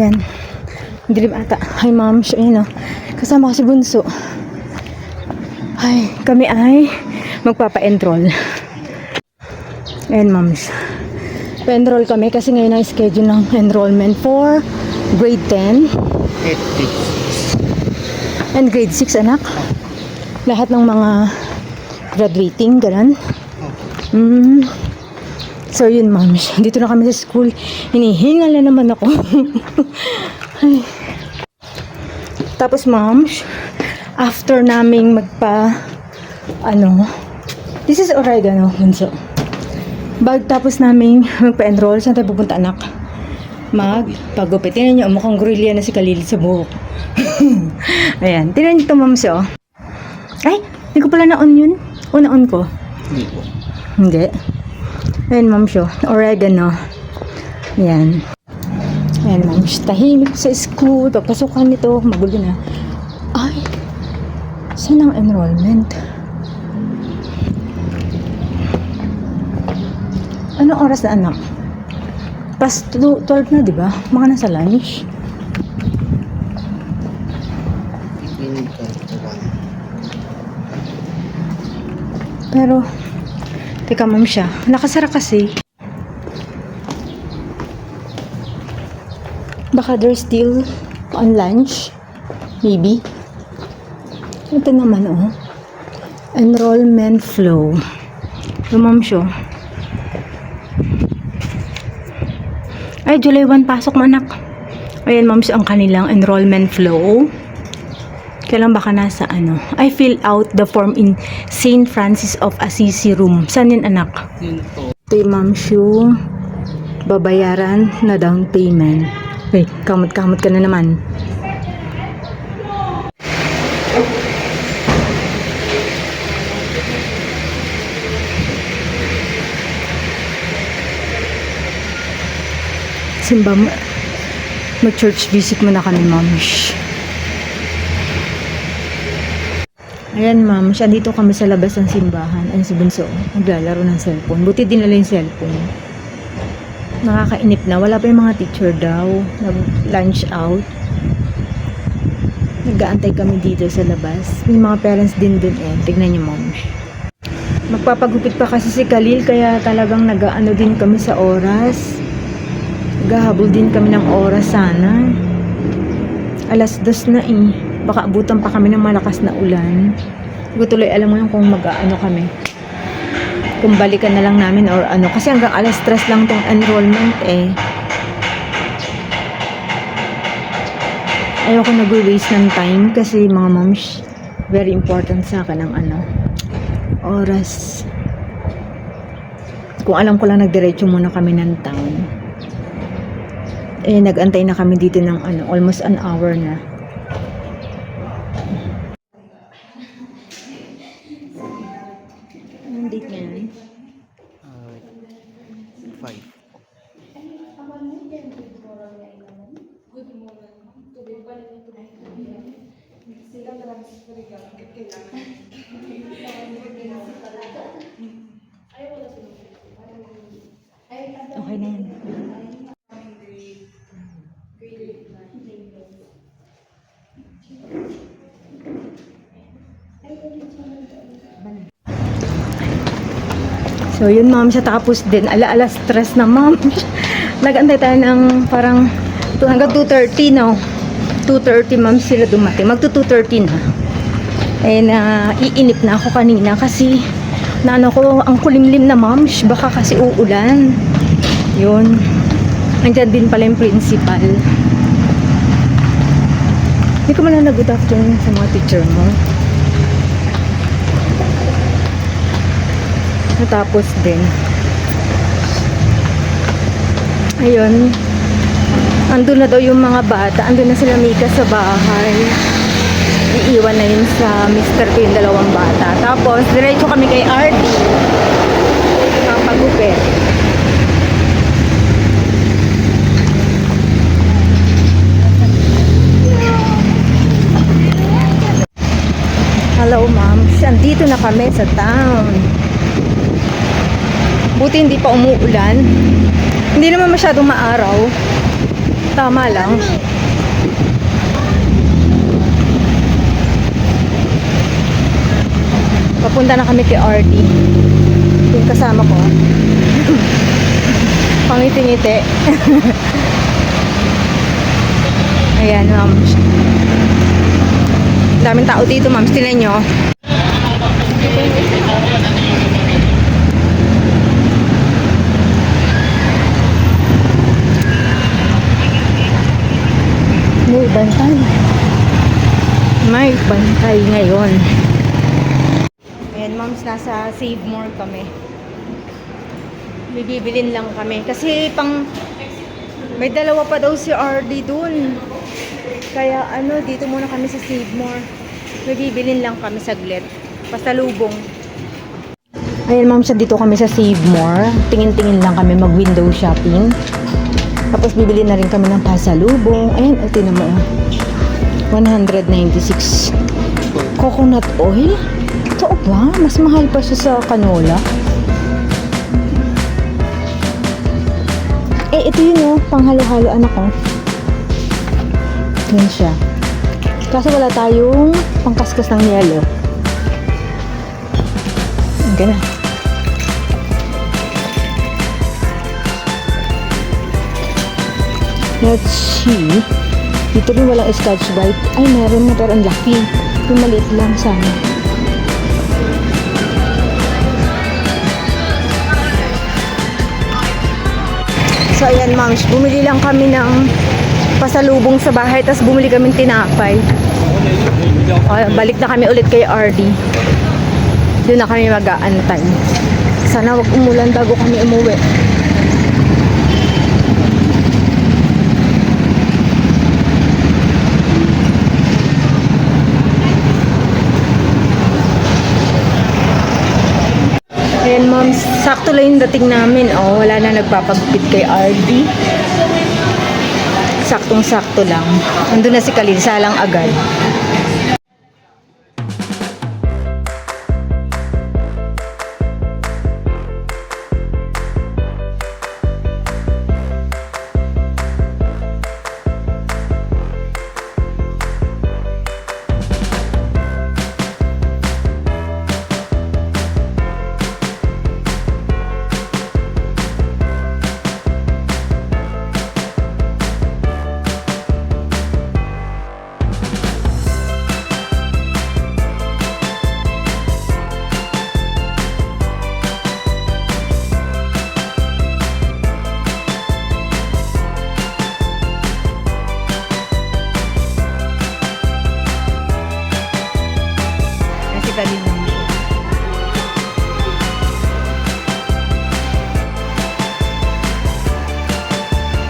Ayan. Dilim ata. Hi, ma'am. Ayan o. Kasama ko si Bunso. Ay, kami ay magpapa-enroll. Ayan, ma'am. Pa-enroll kami kasi ngayon ang schedule ng enrollment for grade 10. And grade 6, anak. Lahat ng mga graduating, ganun. So yun, ma'am. Dito na kami sa school. Hinihingal na naman ako. Ay. Tapos, ma'am, after naming this is oregano, Bunso. Tapos naming magpa-enroll, saan tayo pupunta, anak? Magpagupit. Tingnan nyo, mukhang gorilla na si Khalil sa buhok. Ayan. Tingnan nyo ito, ma'am, so. Ay, hindi ko pala na-on yun. O, na-on ko? Hindi po. Hindi. Ayan, ma'am, so. Oregano. Ayan. Ayan, ma'am. Tahimik sa school. Pagpasukan nito, magulo na. Ay, saan ang enrollment? Anong oras na, anak? Past 12 na, di ba? Mga nasa lunch. Pero, teka, ma'am, siya. Nakasara kasi. Baka they're still on lunch. Maybe. Ito naman, oh. Enrollment flow. Ma'am, siya. Ay, July 1, pasok mo, anak. Ayan, ma'am, ang kanilang enrollment flow. Kailan baka nasa I fill out the form in St. Francis of Assisi room. Saan yun, anak? Yun po. Ito yung, ma'am, shoe. Babayaran na down payment. Wait, kamot-kamot ka na naman. Simba, mag-church visit mo na kami, ma'am. Ayan, ma'am. Andito kami sa labas ng simbahan. Ayan si Bunso. Naglalaro ng cellphone. Buti dinala yung cellphone. Nakakainip na. Wala pa yung mga teacher daw. Nag-lunch out. Nag-aantay kami dito sa labas. May mga parents din dun eh. Tignan niyo, ma'am. Magpapagupit pa kasi si Khalil. Kaya talagang nag-aano din kami sa oras. Naghahabol din kami ng oras sana. 2:00 na eh. Baka abutan pa kami ng malakas na ulan. Hindi ko tuloy alam mo yung kung mag-ano kami. Kung balikan na lang namin or ano. Kasi hanggang 3:00 lang tong enrollment eh. Ayoko nag-waste ng time kasi mga moms, very important sa akin ang oras. Kung alam ko lang nagdiretso muna kami ng town. Eh, nag-antay na kami dito ng almost an hour na. Anong date niya? 5. Okay na yan. So yun, ma'am, siya tapos din ala-alas stress na, ma'am. Nag-antay tayo ng parang hanggang 2:30 no. 2:30, ma'am, sila dumating. Magto 2:30 na. Eh iinip na ako kanina kasi ko ang kulimlim na, ma'am. Baka kasi uulan. Yun. Nandiyan din pala yung principal. Hindi ko man na good afternoon sa mga teacher mo. Natapos din. Ayun. Andun na daw yung mga bata. Andun na sila Mika sa bahay. Iiwan na yun sa mister ko yung 2 bata. Tapos, diretso kami kay Art. Kapagupit. Hello, ma'am. Andito na kami sa town. Buti hindi pa umuulan. Hindi naman masyadong maaraw. Tama lang. Papunta na kami kay RD. Yung kasama ko. Pangiti-ngiti. Ayan, ma'am. Daming tao dito, ma'am. Tinan nyo. May bantay. May bantay ngayon. Ayan, ma'am. Nasa Save More kami. Bibilin lang kami. Kasi may dalawa pa daw si RD dun. Kaya dito muna kami sa Save More. May bibilin lang kami saglit. Pasalubong. Ayan, ma'am, dito kami sa Save More. Tingin-tingin lang kami mag-window shopping. Tapos bibili na rin kami ng pasalubong. Ayan, tinan mo. 196. Coconut oil? Totoo ba? Mas mahal pa siya sa canola. Ito yun panghalo-halo anak ko. Yan siya. Kaso wala tayong pangkaskas ng yelo. Yan na. Let's see. Dito rin walang Scotch Brite. Ay, meron na pero ang laki. Yung maliit lang sana. So, ayan, moms. Bumili lang kami ng pasalubong sa bahay. Tapos bumili kami tinapay. Balik na kami ulit kay RD. Doon na kami mag-aantay. Sana wag umulan bago kami umuwi. Ayan, ma'am, sakto lang yung dating namin. Wala na nagpapagupit kay RD. Saktong-sakto lang. Nandun na si Khalil, salang agad.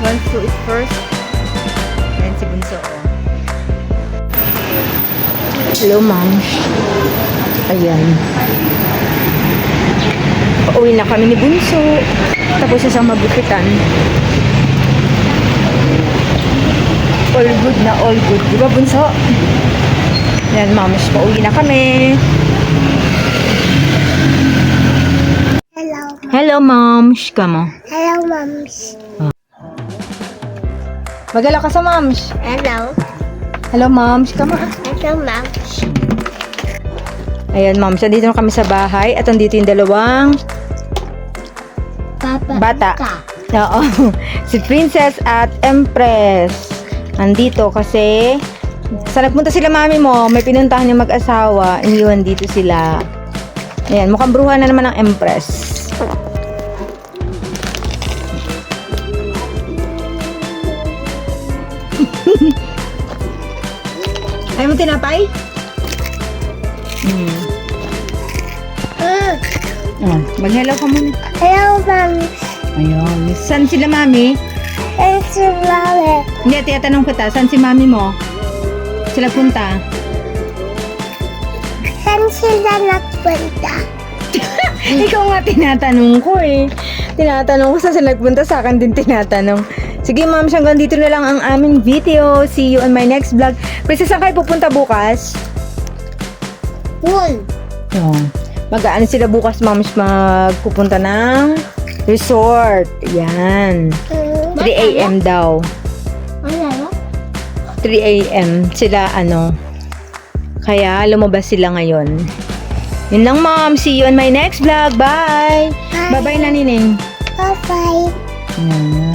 Wants to eat first. Ayan si Bunso. Hello, ma'am. Ayan. Pauwi na kami ni Bunso. Tapos isang magupitan. All good na, all good. Diba, Bunso? Ayan, ma'am. Pauwi na kami. Hello. Hello, ma'am. Kamo. Hello, moms. Magala ka sa mams. Hello. Hello, mams. Kamo. Hello, moms. Ayan, mams. Dito na kami sa bahay. At andito yung dalawang bata. Oo. Si Princess at Empress. Andito kasi sa nagpunta sila mami mo, may pinuntahan yung mag-asawa. Iniwan dito sila. Ayan, mukhang bruha na naman ng Empress. Ayaw mo tinapay? Mag-hello ka muna. Hello, moms. Ayun. Saan sila mami? It's Mami. Hindi, tiyatanong kita. Saan si mami mo? Sila punta? Saan sila nagpunta? Ikaw nga tinatanong ko eh. Tinatanong ko saan sila nagpunta, sa akin din tinatanong. Sige ma'am, hanggang dito na lang ang aming video. See you on my next vlog. Princess, saan kayo pupunta bukas? Pool. Mag-aano sila bukas, ma'am, magpupunta ng resort. Yan. 3 AM daw. 3 a.m. sila kaya lumabas sila ngayon. Yun lang, mom. See you on my next vlog. Bye! Bye. Bye-bye na, Nining. Bye-bye. Yan.